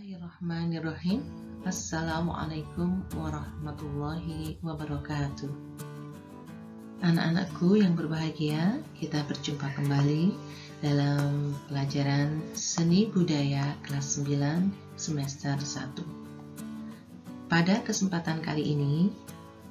Bismillahirrahmanirrahim. Assalamualaikum warahmatullahi wabarakatuh. Anak-anakku yang berbahagia, kita berjumpa kembali dalam pelajaran Seni Budaya kelas 9 semester 1. Pada kesempatan kali ini,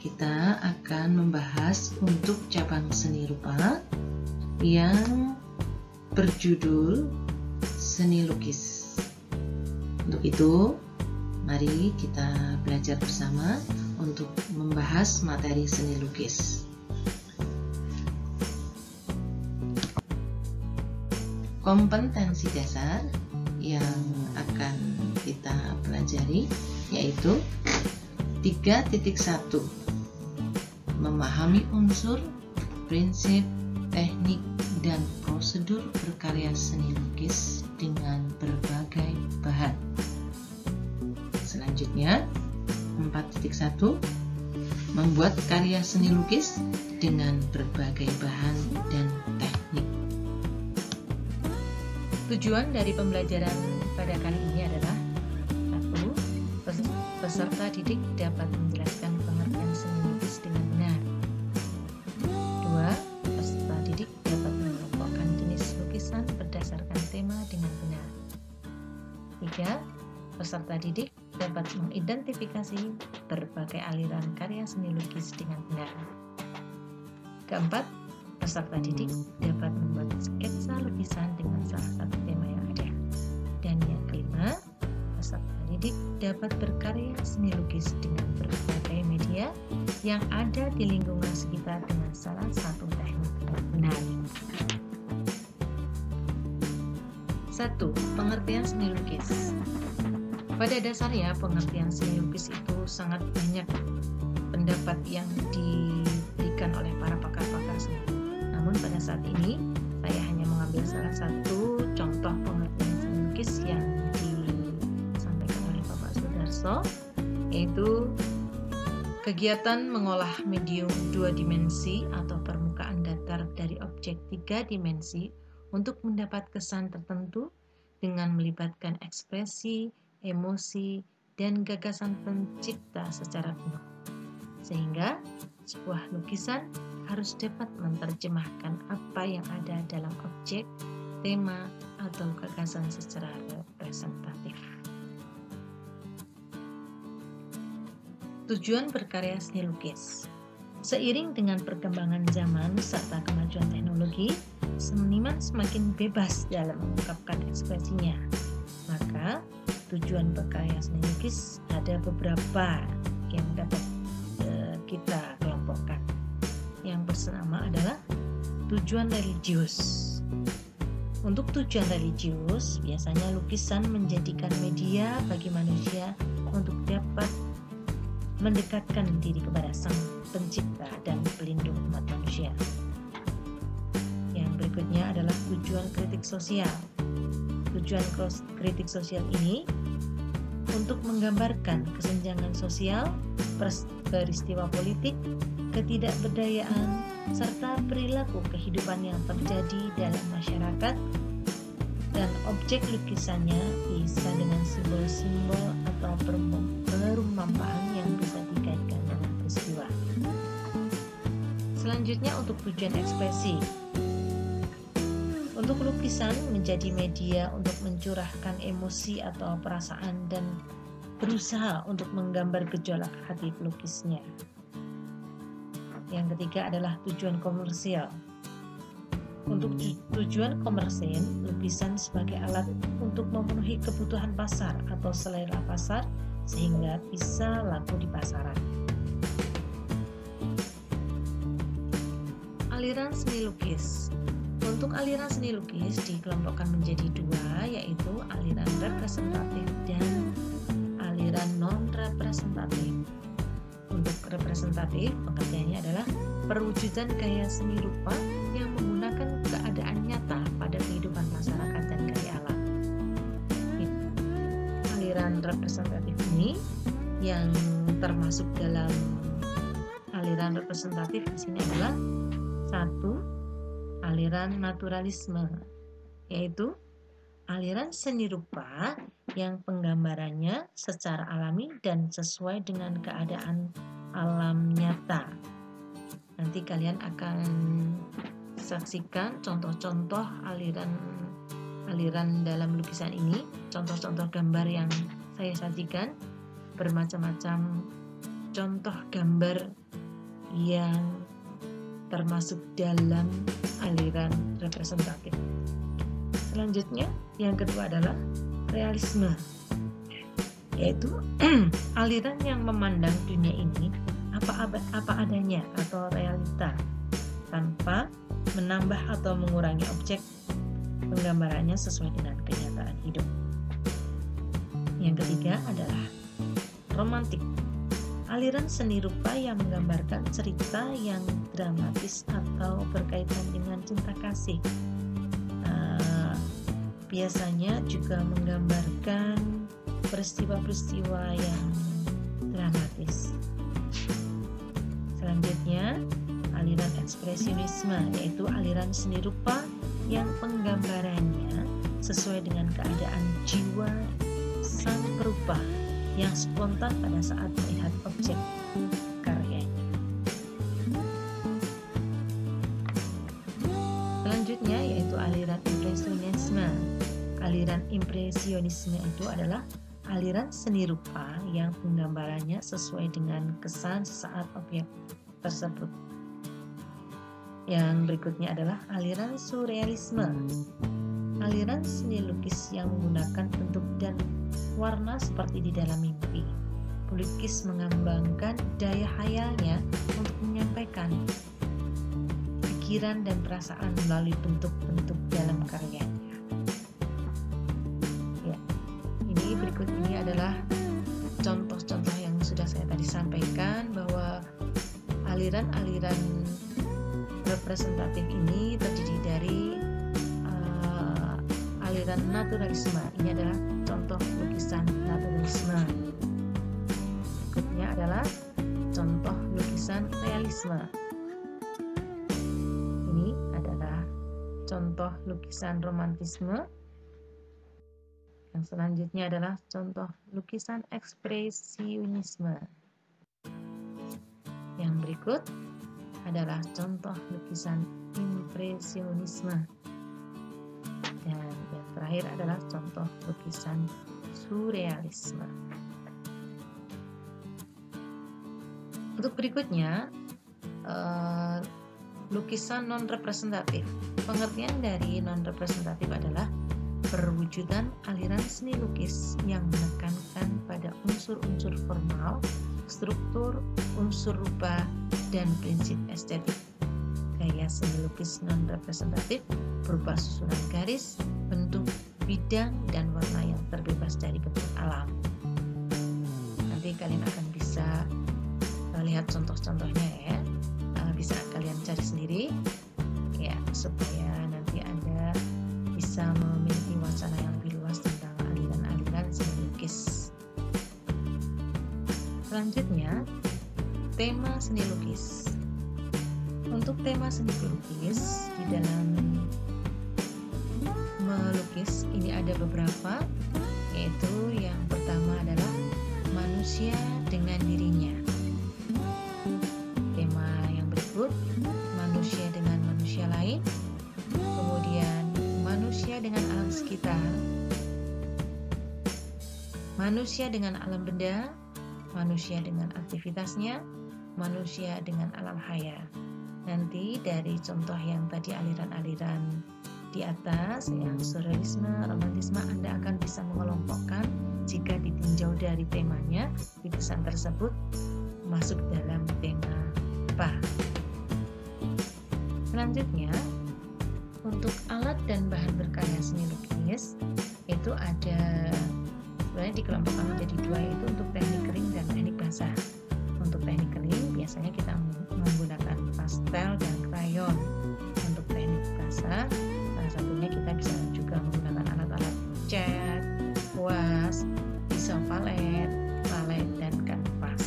kita akan membahas untuk cabang seni rupa yang berjudul seni lukis. Untuk itu, mari kita belajar bersama untuk membahas materi seni lukis. Kompetensi dasar yang akan kita pelajari yaitu 3.1. Memahami unsur, prinsip, teknik, dan prosedur berkarya seni lukis dengan berbagai bahan. Selanjutnya, 4.1. Membuat karya seni lukis dengan berbagai bahan dan teknik. Tujuan dari pembelajaran pada kali ini adalah 1. Peserta didik dapat menjelaskan pengertian seni lukis dengan benar. 2. Peserta didik dapat mengelompokkan jenis lukisan berdasarkan tema dengan benar. 3. Peserta didik dapat mengidentifikasi berbagai aliran karya seni lukis dengan benar. 4. Peserta didik dapat membuat sketsa lukisan dengan salah satu tema yang ada. Dan yang kelima, peserta didik dapat berkarya seni lukis dengan berbagai media yang ada di lingkungan sekitar dengan salah satu teknik yang benar. 1. Pengertian seni lukis. Pada dasarnya, pengertian seni lukis itu sangat banyak pendapat yang diberikan oleh para pakar-pakar seni. Namun pada saat ini, saya hanya mengambil salah satu contoh pengertian seni lukis yang disampaikan oleh Bapak Sudarso, yaitu kegiatan mengolah medium 2 dimensi atau permukaan datar dari objek 3 dimensi untuk mendapat kesan tertentu dengan melibatkan ekspresi, emosi, dan gagasan pencipta secara penuh. Sehingga sebuah lukisan harus dapat menerjemahkan apa yang ada dalam objek, tema, atau gagasan secara representatif. Tujuan berkarya seni lukis. Seiring dengan perkembangan zaman serta kemajuan teknologi, seniman semakin bebas dalam mengungkapkan ekspresinya. Maka, tujuan berkarya seni lukis ada beberapa yang dapat kita kelompokkan. Yang pertama adalah tujuan religius. Untuk tujuan religius, biasanya lukisan menjadikan media bagi manusia untuk dapat mendekatkan diri kepada Sang Pencipta dan pelindung umat manusia. Yang berikutnya adalah tujuan kritik sosial. Tujuan kritik sosial ini untuk menggambarkan kesenjangan sosial, peristiwa politik, ketidakberdayaan, serta perilaku kehidupan yang terjadi dalam masyarakat, dan objek lukisannya bisa dengan simbol-simbol atau perumpamaan yang bisa dikaitkan dengan peristiwa. Selanjutnya untuk tujuan ekspresi. Untuk lukisan menjadi media untuk mencurahkan emosi atau perasaan dan berusaha untuk menggambar gejolak hati pelukisnya. Yang ketiga adalah tujuan komersial. Untuk tujuan komersil, lukisan sebagai alat untuk memenuhi kebutuhan pasar atau selera pasar sehingga bisa laku di pasaran. Aliran seni lukis. Untuk aliran seni lukis dikelompokkan menjadi 2, yaitu aliran representatif dan aliran non-representatif. Untuk representatif, pengertiannya adalah perwujudan gaya seni rupa yang menggunakan keadaan nyata pada kehidupan masyarakat dan karya alam. Aliran representatif ini yang termasuk dalam aliran representatif di sini adalah 1. Aliran naturalisme, yaitu aliran seni rupa yang penggambarannya secara alami dan sesuai dengan keadaan alam nyata. Nanti kalian akan saksikan contoh-contoh aliran dalam lukisan ini, contoh-contoh gambar yang saya sajikan, bermacam-macam contoh gambar yang termasuk dalam aliran representatif. Selanjutnya, yang kedua adalah realisme, yaitu aliran yang memandang dunia ini apa adanya atau realita tanpa menambah atau mengurangi objek penggambarannya sesuai dengan kenyataan hidup. Yang ketiga adalah romantik, aliran seni rupa yang menggambarkan cerita yang dramatis atau berkaitan dengan cinta kasih. Biasanya juga menggambarkan peristiwa-peristiwa yang dramatis. Selanjutnya, aliran ekspresionisme, yaitu aliran seni rupa yang penggambarannya sesuai dengan keadaan jiwa sang perupa yang spontan pada saat melihat objek karyanya. Selanjutnya yaitu aliran impresionisme. Aliran impresionisme itu adalah aliran seni rupa yang penggambarannya sesuai dengan kesan saat objek tersebut. Yang berikutnya adalah aliran surrealisme. Aliran seni lukis yang menggunakan bentuk dan warna seperti di dalam mimpi. Pelukis mengembangkan daya hayalnya untuk menyampaikan pikiran dan perasaan melalui bentuk-bentuk dalam karyanya. Ya, ini berikut ini adalah contoh-contoh yang sudah saya tadi sampaikan, bahwa aliran-aliran representatif ini terdiri dari aliran naturalisme. Ini adalah contoh lukisan naturalisme. Berikutnya adalah contoh lukisan realisme. Ini adalah contoh lukisan romantisme. Yang selanjutnya adalah contoh lukisan ekspresionisme. Yang berikut adalah contoh lukisan impresionisme. Dan yang terakhir adalah contoh lukisan surrealisme. Untuk berikutnya, lukisan non-representatif. Pengertian dari non-representatif adalah perwujudan aliran seni lukis yang menekankan pada unsur-unsur formal, struktur, unsur rupa, dan prinsip estetik. Gaya seni lukis non-representatif berupa susunan garis, bentuk, bidang, dan warna yang terbebas dari bentuk alam. Nanti kalian akan bisa lihat contoh-contohnya ya, bisa kalian cari sendiri ya, supaya nanti Anda bisa memiliki wacana yang lebih luas tentang aliran-aliran seni lukis. Selanjutnya, tema seni lukis. Untuk tema seni lukis di dalam melukis ini ada beberapa, yaitu yang pertama adalah manusia dengan dirinya. Tema yang berikut, manusia dengan manusia lain, kemudian manusia dengan alam sekitar, manusia dengan alam benda, manusia dengan aktivitasnya, manusia dengan alam haya. Nanti dari contoh yang tadi aliran-aliran di atas, yang surrealisme, romantisme, Anda akan bisa mengelompokkan jika ditinjau dari temanya, lukisan tersebut masuk dalam tema apa. Selanjutnya, untuk alat dan bahan berkarya seni lukis itu ada, sebenarnya dikelompokkan menjadi dua, yaitu untuk teknik kering dan teknik basah. Untuk teknik kering biasanya kita menggunakan pastel dan krayon. Untuk teknik basah, salah satunya kita bisa juga menggunakan alat-alat cat, kuas, pisau palet, dan kanvas.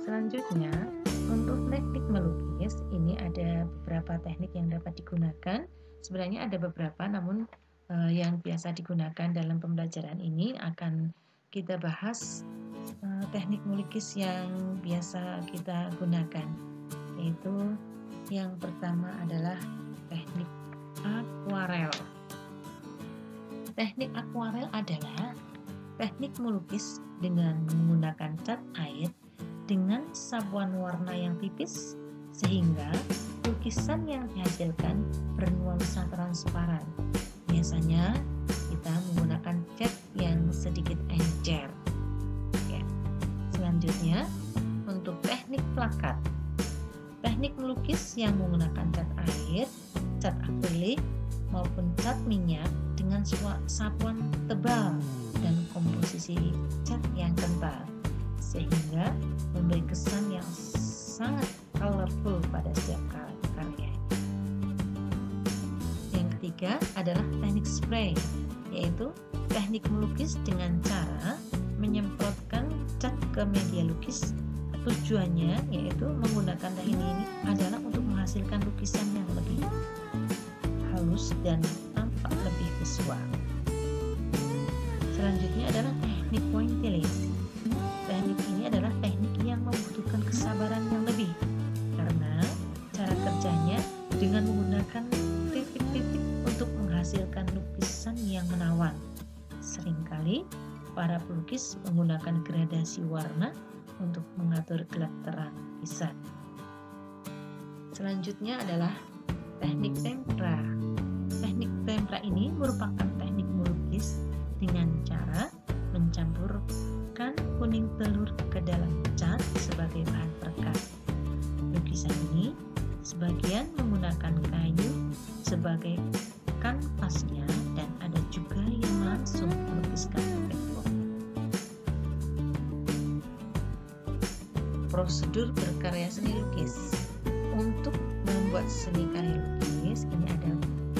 Selanjutnya, untuk teknik melukis ini ada beberapa teknik yang dapat digunakan. Sebenarnya ada beberapa, namun yang biasa digunakan dalam pembelajaran ini akan kita bahas teknik melukis yang biasa kita gunakan, yaitu yang pertama adalah teknik akuarel. Teknik akuarel adalah teknik melukis dengan menggunakan cat air dengan sapuan warna yang tipis sehingga lukisan yang dihasilkan bernuansa transparan. Biasanya kita menggunakan cat yang sedikit encer. Ya. Selanjutnya, untuk teknik plakat. Teknik melukis yang menggunakan cat air, cat akrilik, maupun cat minyak dengan sapuan tebal dan komposisi cat yang kental, sehingga memberi kesan yang sangat colorful pada setiap karya. Yang ketiga adalah teknik spray, yaitu teknik melukis dengan cara menyemprotkan cat ke media lukis. Tujuannya yaitu menggunakan teknik ini adalah untuk menghasilkan lukisan yang lebih halus dan tampak lebih visual. Selanjutnya adalah teknik pointillism. Teknik ini adalah teknik yang membutuhkan kesabaran yang lebih karena cara kerjanya dengan menggunakan titik-titik untuk menghasilkan lukisan yang menawan. Seringkali para pelukis menggunakan gradasi warna untuk mengatur gelap terang lukisan. Selanjutnya adalah teknik tempera. Teknik tempera ini merupakan teknik melukis dengan cara mencampurkan kuning telur ke dalam cat sebagai bahan perekat. Lukisan ini sebagian menggunakan kayu sebagai kanvasnya dan ada juga yang langsung melukiskan tembok. Prosedur berkarya seni lukis. Untuk membuat seni karya lukis ini ada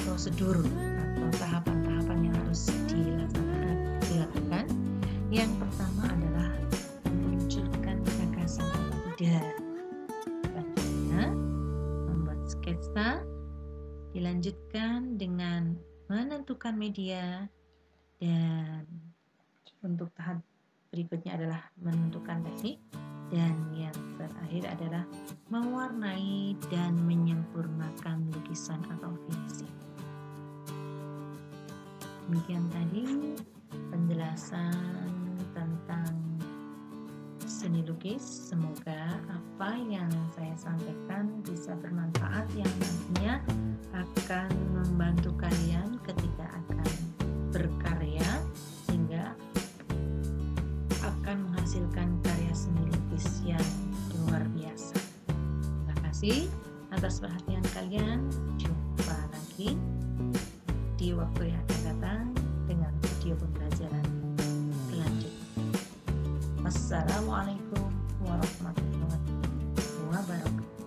prosedur atau tahapan-tahapan yang harus dilakukan. Yang pertama adalah memunculkan gagasan atau ide. Selanjutnya membuat sketsa, dilanjutkan dengan menentukan media, dan untuk tahap berikutnya adalah menentukan teknik, dan yang terakhir adalah mewarnai dan menyempurnakan lukisan atau finishing. Demikian tadi penjelasan tentang seni lukis. Semoga apa yang saya sampaikan bisa bermanfaat, yang nantinya akan membantu kalian ketika akan berkarya sehingga akan menghasilkan karya seni lukis yang luar biasa. Terima kasih atas perhatian kalian. Jumpa lagi di waktu yang akan datang dengan video pembelajaran selanjutnya. Wassalamualaikum warahmatullahi wabarakatuh.